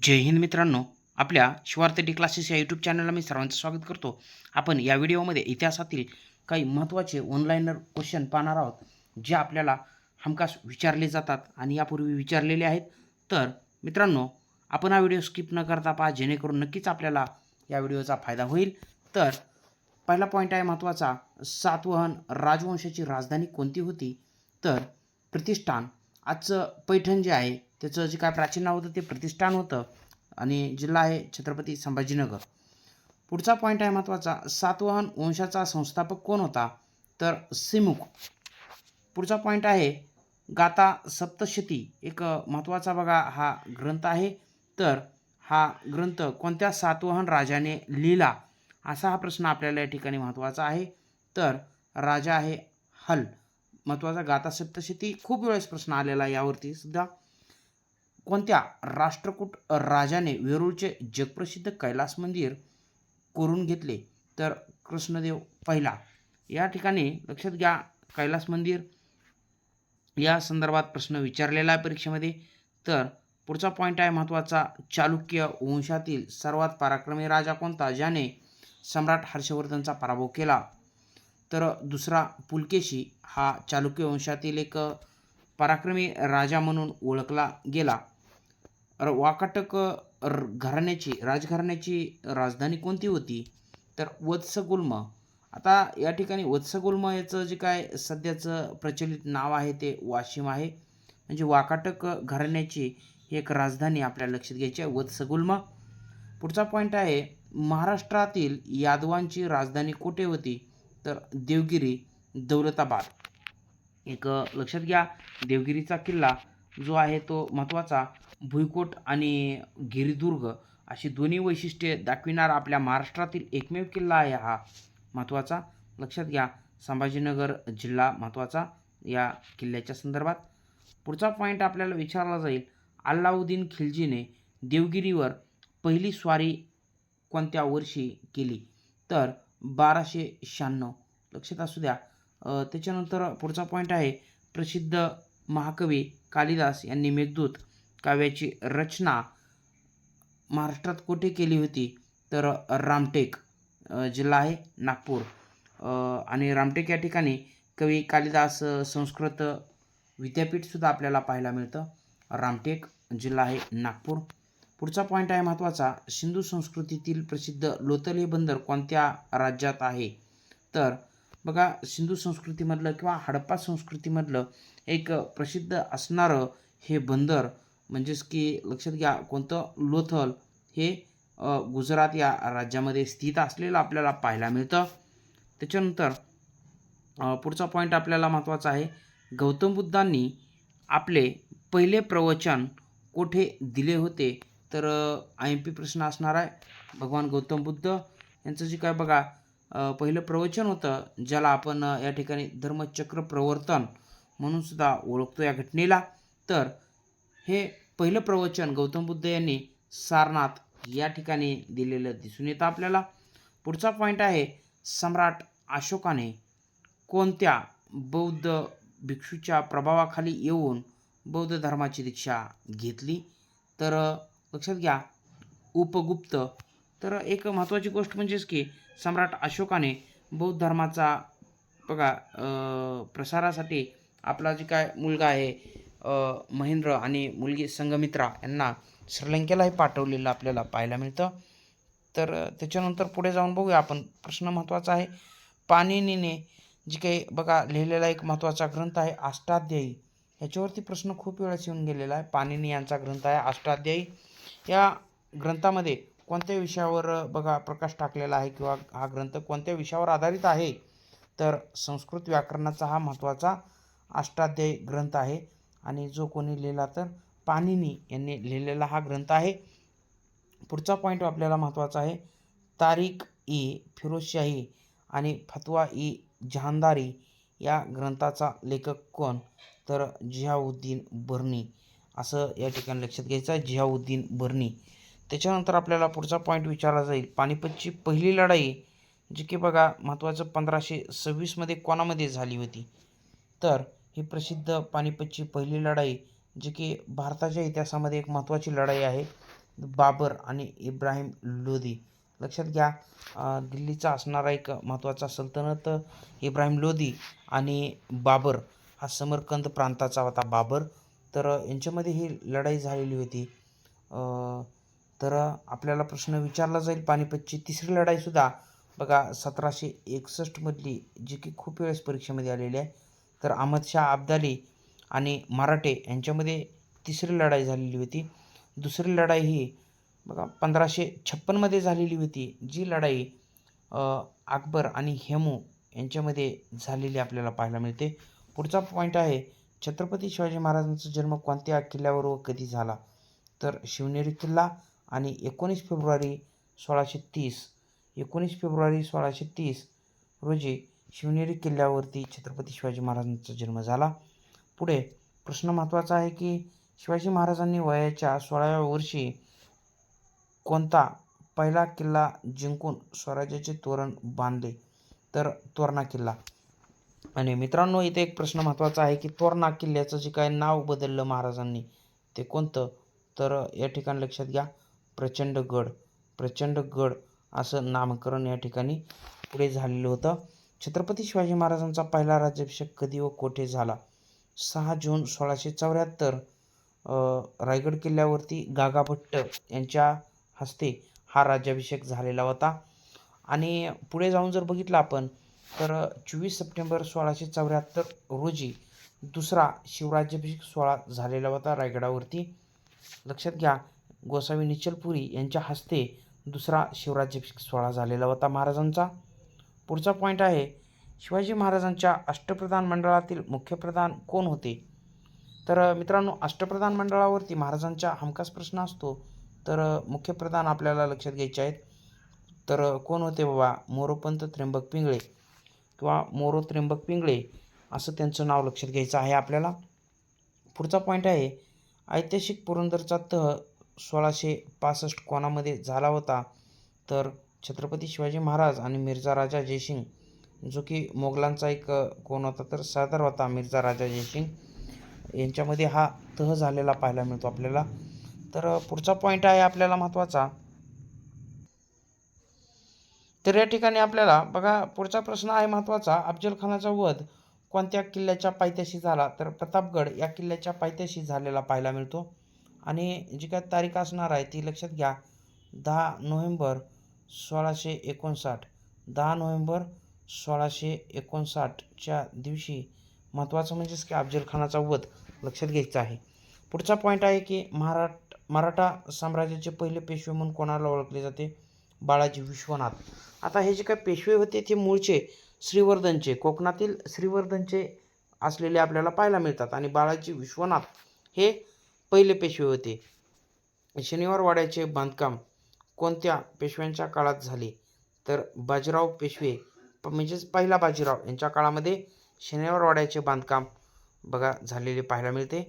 जय हिंद मित्रांनो, आपल्या शिवार्थेटी क्लासेस या यूट्यूब चॅनलला मी सर्वांचं स्वागत करतो. आपण या व्हिडिओमध्ये इतिहासातील काही महत्त्वाचे ऑनलाईनर क्वेश्चन पाहणार आहोत, जे आपल्याला हमखास विचारले जातात आणि यापूर्वी विचारलेले आहेत. तर मित्रांनो, आपण हा व्हिडिओ स्किप न करता पहा, जेणेकरून नक्कीच आपल्याला या व्हिडिओचा फायदा होईल. तर पहिला पॉईंट आहे महत्त्वाचा, सातवाहन राजवंशाची राजधानी कोणती होती? तर प्रतिष्ठान. आजचं पैठण जे आहे त्याचं जे काय प्राचीन नाव होतं ते प्रतिष्ठान होतं आणि जिल्हा आहे छत्रपती संभाजीनगर. पुढचा पॉईंट आहे महत्त्वाचा, सातवाहन वंशाचा संस्थापक कोण होता? तर सिमुक. पुढचा पॉईंट आहे गाथा सप्तशती, एक महत्त्वाचा बघा हा ग्रंथ आहे. तर हा ग्रंथ कोणत्या सातवाहन राजाने लिहिला, असा हा प्रश्न आपल्याला या ठिकाणी महत्त्वाचा आहे. तर राजा आहे हल. महत्त्वाचा गाथा सप्तशती, खूप वेळेस प्रश्न आलेला यावरती सुद्धा. कोणत्या राष्ट्रकूट राजाने वेरूळचे जगप्रसिद्ध कैलास मंदिर कोरून घेतले? तर कृष्णदेव पहिला. या ठिकाणी लक्षात घ्या, कैलास मंदिर या संदर्भात प्रश्न विचारलेला आहे परीक्षेमध्ये. तर पुढचा पॉईंट आहे महत्त्वाचा, चालुक्य वंशातील सर्वात पराक्रमी राजा कोणता, ज्याने सम्राट हर्षवर्धनचा पराभव केला? तर दुसरा पुलकेशी हा चालुक्य वंशातील एक पराक्रमी राजा म्हणून ओळखला गेला. वाकाटक घराण्याची राजघराण्याची राजधानी कोणती होती? तर वत्सगुल्म. आता या ठिकाणी वत्सगुल्म याचं जे काय सध्याचं प्रचलित नाव आहे ते वाशिम आहे. म्हणजे वाकाटक घराण्याची एक राजधानी आपल्याला लक्षात घ्यायची आहे, वत्सगुल्म. पुढचा पॉईंट आहे, महाराष्ट्रातील यादवांची राजधानी कुठे होती? तर देवगिरी, दौलताबाद. एक लक्षात घ्या, देवगिरीचा किल्ला जो आहे तो महत्त्वाचा भुईकोट आणि गिरिदुर्ग अशी दोन्ही वैशिष्ट्ये दाखविणारा आपल्या महाराष्ट्रातील एकमेव किल्ला आहे हा महत्त्वाचा. लक्षात घ्या, संभाजीनगर जिल्हा महत्त्वाचा या किल्ल्याच्या संदर्भात. पुढचा पॉईंट आपल्याला विचारला जाईल, अल्लाउद्दीन खिल्जीने देवगिरीवर पहिली स्वारी कोणत्या वर्षी केली? तर 1296. लक्षात असू द्या. त्याच्यानंतर पुढचा पॉईंट आहे, प्रसिद्ध महाकवी कालिदास यांनी मेघदूत काव्याची रचना महाराष्ट्रात कुठे केली होती? तर रामटेक, जिल्हा आहे नागपूर. आणि रामटेक या ठिकाणी कवी कालिदास संस्कृत विद्यापीठसुद्धा आपल्याला पाहायला मिळतं. रामटेक, जिल्हा आहे नागपूर. पुढचा पॉईंट आहे महत्त्वाचा, सिंधू संस्कृतीतील प्रसिद्ध लोथल हे बंदर कोणत्या राज्यात आहे? तर बघा, सिंधू संस्कृतीमधलं किंवा हडप्पा संस्कृतीमधलं एक प्रसिद्ध असणारं हे बंदर म्हणजेच की लक्षात घ्या कोणतं, लोथल हे गुजरात या राज्यामध्ये स्थित असलेलं आपल्याला पाहायला मिळतं. त्याच्यानंतर पुढचा पॉईंट आपल्याला महत्त्वाचा आहे, गौतम बुद्धांनी आपले पहिले प्रवचन कोठे दिले होते? तर IMP प्रश्न असणार आहे. भगवान गौतम बुद्ध यांचं जे काय बघा पहिलं प्रवचन होतं, ज्याला आपण या ठिकाणी धर्मचक्र प्रवर्तन म्हणून सुद्धा ओळखतो या घटनेला. तर हे पहिलं प्रवचन गौतम बुद्ध यांनी सारनाथ या ठिकाणी दिलेलं दिसून येतं आपल्याला. पुढचा पॉईंट आहे, सम्राट अशोकाने कोणत्या बौद्ध भिक्षूच्या प्रभावाखाली येऊन बौद्ध धर्माची दीक्षा घेतली? तर लक्षात घ्या, उपगुप्त. तर एक महत्त्वाची गोष्ट म्हणजेच की सम्राट अशोकाने बौद्ध धर्माचा बघा प्रसारासाठी आपला जे काय मुलगा आहे महेंद्र आणि मुलगी संघमित्रा यांना श्रीलंकेलाही पाठवलेलं आपल्याला पाहायला मिळतं. तर त्याच्यानंतर पुढे जाऊन बघूया आपण, प्रश्न महत्त्वाचा आहे, पाणिनीने जे काही बघा लिहिलेला एक महत्त्वाचा ग्रंथ आहे अष्टाध्यायी. ह्याच्यावरती प्रश्न खूप वेळेस येऊन गेलेला आहे. पाणिनी यांचा ग्रंथ आहे अष्टाध्यायी. या ग्रंथामध्ये कोणत्या विषयावर बघा प्रकाश टाकलेला आहे किंवा हा ग्रंथ कोणत्या विषयावर आधारित आहे? तर संस्कृत व्याकरणाचा हा महत्त्वाचा अष्टाध्यायी ग्रंथ आहे आणि जो कोणी लिहिला तर पाणिनी यांनी लिहिलेला हा ग्रंथ आहे. पुढचा पॉईंट आपल्याला महत्त्वाचा आहे, तारिक ई फिरोजशाही आणि फतवा ई जहांदारी या ग्रंथाचा लेखक कोण? तर जियाउद्दीन बर्नी, असं या ठिकाणी लक्षात घ्यायचं आहे, जियाउद्दीन बर्नी. त्याच्यानंतर आपल्याला पुढचा पॉईंट विचारला जाईल, पानिपतची पहिली लढाई जी की बघा महत्त्वाचं 1526 कोणामध्ये झाली होती? तर ही प्रसिद्ध पानिपतची पहिली लढाई जी की भारताच्या इतिहासामध्ये एक महत्त्वाची लढाई आहे बाबर आणि इब्राहिम लोधी. लक्षात घ्या, दिल्लीचा असणारा एक महत्त्वाचा सल्तनत इब्राहिम लोधी आणि बाबर हा समरकंद प्रांताचा होता बाबर. तर यांच्यामध्ये ही लढाई झालेली होती. तर आपल्याला प्रश्न विचारला जाईल पानिपतची तिसरी लढाईसुद्धा बघा 1761 मधली, जी की खूप वेळेस परीक्षेमध्ये आलेली आहे. तर अहमदशाह अब्दाली आणि मराठे यांच्यामध्ये तिसरी लढाई झालेली होती. दुसरी लढाई ही बघा 1556मध्ये झालेली होती, जी लढाई अकबर आणि हेमू यांच्यामध्ये झालेली आपल्याला पाहायला मिळते. पुढचा पॉईंट आहे, छत्रपती शिवाजी महाराजांचा जन्म कोणत्या किल्ल्यावर व कधी झाला? तर शिवनेरी किल्ला आणि 19 फेब्रुवारी 1630 रोजी शिवनेरी किल्ल्यावरती छत्रपती शिवाजी महाराजांचा जन्म झाला. पुढे प्रश्न महत्त्वाचा आहे की शिवाजी महाराजांनी वयाच्या 16व्या वर्षी कोणता पहिला किल्ला जिंकून स्वराज्याचे तोरण बांधले? तर तोरणा किल्ला. आणि मित्रांनो, इथे एक प्रश्न महत्त्वाचा आहे की तोरणा किल्ल्याचं जे काय नाव बदललं महाराजांनी ते कोणतं? तर या ठिकाणी लक्षात घ्या, प्रचंडगड. प्रचंडगड असं नामकरण या ठिकाणी पुढे झालेलं होतं. छत्रपती शिवाजी महाराजांचा पहिला राज्याभिषेक कधी व कोठे झाला? 6 जून 1674 रायगड किल्ल्यावरती गागाभट्ट यांच्या हस्ते हा राज्याभिषेक झालेला होता. आणि पुढे जाऊन जर बघितलं आपण तर 24 सप्टेंबर 1674 रोजी दुसरा शिवराज्याभिषेक सोहळा झालेला होता रायगडावरती. लक्षात घ्या, गोसावी निचलपुरी यांच्या हस्ते दुसरा शिवराज्याभिषेक सोहळा झालेला होता महाराजांचा. पुढचा पॉईंट आहे, शिवाजी महाराजांच्या अष्टप्रधान मंडळातील मुख्यप्रधान कोण होते? तर मित्रांनो, अष्टप्रधान मंडळावरती महाराजांच्या हमखास प्रश्न असतो. तर मुख्यप्रधान आपल्याला लक्षात घ्यायचे आहेत. तर कोण होते बाबा? मोरोपंत त्र्यंबक पिंगळे किंवा मोरो त्र्यंबक पिंगळे असं त्यांचं नाव लक्षात घ्यायचं आहे आपल्याला. पुढचा पॉईंट आहे, ऐतिहासिक पुरंदरचा तह 1665 कोणामध्ये झाला होता? तर छत्रपती शिवाजी महाराज आणि मिर्झा राजा जयसिंग, जो की मोगलांचा एक कोण होता तर सरदार होता मिर्झा राजा जयसिंग, यांच्यामध्ये हा तह झालेला पाहायला मिळतो आपल्याला. तर पुढचा पॉईंट आहे आपल्याला महत्त्वाचा. तर या ठिकाणी आपल्याला बघा पुढचा प्रश्न आहे महत्त्वाचा, अफजल खानाचा वध कोणत्या किल्ल्याच्या पायथ्याशी झाला? तर प्रतापगड या किल्ल्याच्या पायथ्याशी झालेला पाहायला मिळतो. आणि जी काय तारीख असणार आहे ती लक्षात घ्या, 10 नोव्हेंबर 1659. 10 नोव्हेंबर 1659च्या दिवशी महत्त्वाचं म्हणजेच की अफजल खानाचा वध लक्षात घ्यायचा आहे. पुढचा पॉईंट आहे की मराठा साम्राज्याचे पहिले पेशवे म्हणून कोणाला ओळखले जाते? बाळाजी विश्वनाथ. आता हे जे काही पेशवे होते ते मूळचे श्रीवर्धनचे, कोकणातील श्रीवर्धनचे असलेले आपल्याला पाहायला मिळतात. आणि बाळाजी विश्वनाथ हे पहिले पेशवे होते. शनिवार वाड्याचे बांधकाम कोणत्या पेशव्यांच्या काळात झाले? तर बाजीराव पेशवे म्हणजेच पहिला बाजीराव यांच्या काळामध्ये शनिवार वाड्याचे बांधकाम बघा झालेले पाहायला मिळते.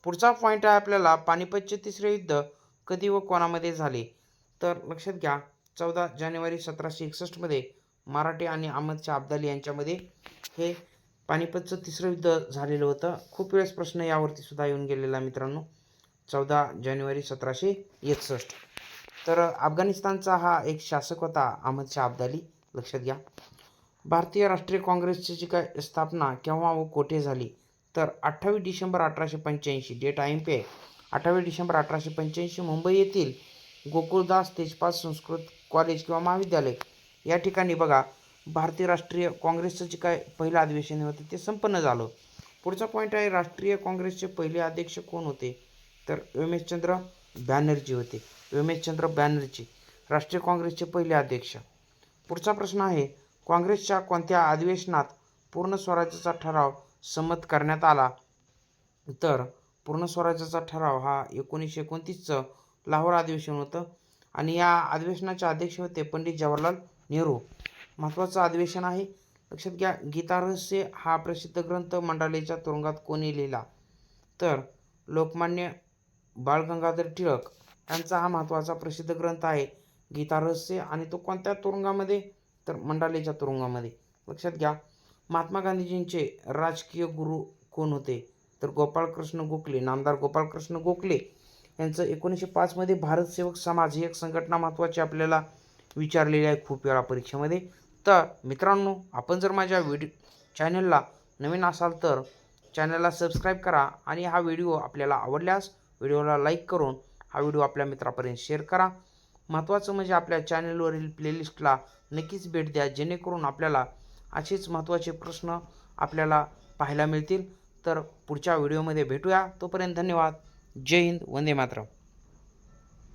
पुढचा पॉईंट आहे आपल्याला, पानिपतचे तिसरे युद्ध कधी व कोणामध्ये झाले? तर लक्षात घ्या, 14 जानेवारी 1761मध्ये मराठे आणि अहमदशाह अब्दाली यांच्यामध्ये हे पानिपतचं तिसरं युद्ध झालेलं होतं. खूप वेळेस प्रश्न यावरती सुद्धा येऊन गेलेला मित्रांनो. 14 जानेवारी 1761. तर अफगाणिस्तानचा हा एक शासक होता अहमदशाह अब्दाली, लक्षात घ्या. भारतीय राष्ट्रीय काँग्रेसची जी काय स्थापना केव्हा व कोठे झाली? तर 28 डिसेंबर 1885. डेट IMP आहे 28 डिसेंबर 1885. मुंबई येथील गोकुळदास तेजपाल संस्कृत कॉलेज किंवा महाविद्यालय या ठिकाणी बघा भारतीय राष्ट्रीय काँग्रेसचं जे काय पहिलं अधिवेशन होते ते संपन्न झालं. पुढचा पॉईंट आहे, राष्ट्रीय काँग्रेसचे पहिले अध्यक्ष कोण होते? तर उमेशचंद्र बॅनर्जी होते. उमेशचंद्र बॅनर्जी राष्ट्रीय काँग्रेसचे पहिले अध्यक्ष. पुढचा प्रश्न आहे, काँग्रेसच्या कोणत्या अधिवेशनात पूर्ण स्वराज्याचा ठराव संमत करण्यात आला? तर पूर्ण स्वराज्याचा ठराव हा 1929चं लाहोर अधिवेशन होतं. आणि या अधिवेशनाचे अध्यक्ष होते पंडित जवाहरलाल नेहरू. महत्त्वाचं अधिवेशन आहे, लक्षात घ्या. गीता रहस्य हा प्रसिद्ध ग्रंथ मंडालेच्या तुरुंगात कोणी लिहिला? तर लोकमान्य बाळ गंगाधर टिळक यांचा हा महत्त्वाचा प्रसिद्ध ग्रंथ आहे गीता रहस्य. आणि तो कोणत्या तुरुंगामध्ये? तर मंडालेच्या तुरुंगामध्ये, लक्षात घ्या. महात्मा गांधीजींचे राजकीय गुरु कोण होते? तर गोपाळकृष्ण गोखले, नामदार गोपाळकृष्ण गोखले यांचं 1905 भारत सेवक समाज ही एक संघटना महत्त्वाची आपल्याला विचारलेली आहे खूप वेळा परीक्षेमध्ये. तर मित्रांनो, आपण जर माझ्या चॅनलला नवीन असाल तर चॅनलला सबस्क्राईब करा आणि हा व्हिडिओ आपल्याला आवडल्यास व्हिडिओला लाईक करून हा व्हिडिओ आपल्या मित्रापर्यंत शेअर करा. महत्त्वाचं म्हणजे आपल्या चॅनलवरील प्लेलिस्टला नक्कीच भेट द्या, जेणेकरून आपल्याला असेच महत्त्वाचे प्रश्न आपल्याला पाहायला मिळतील. तर पुढच्या व्हिडिओमध्ये भेटूया. तोपर्यंत धन्यवाद. जय हिंद. वंदे मातरम.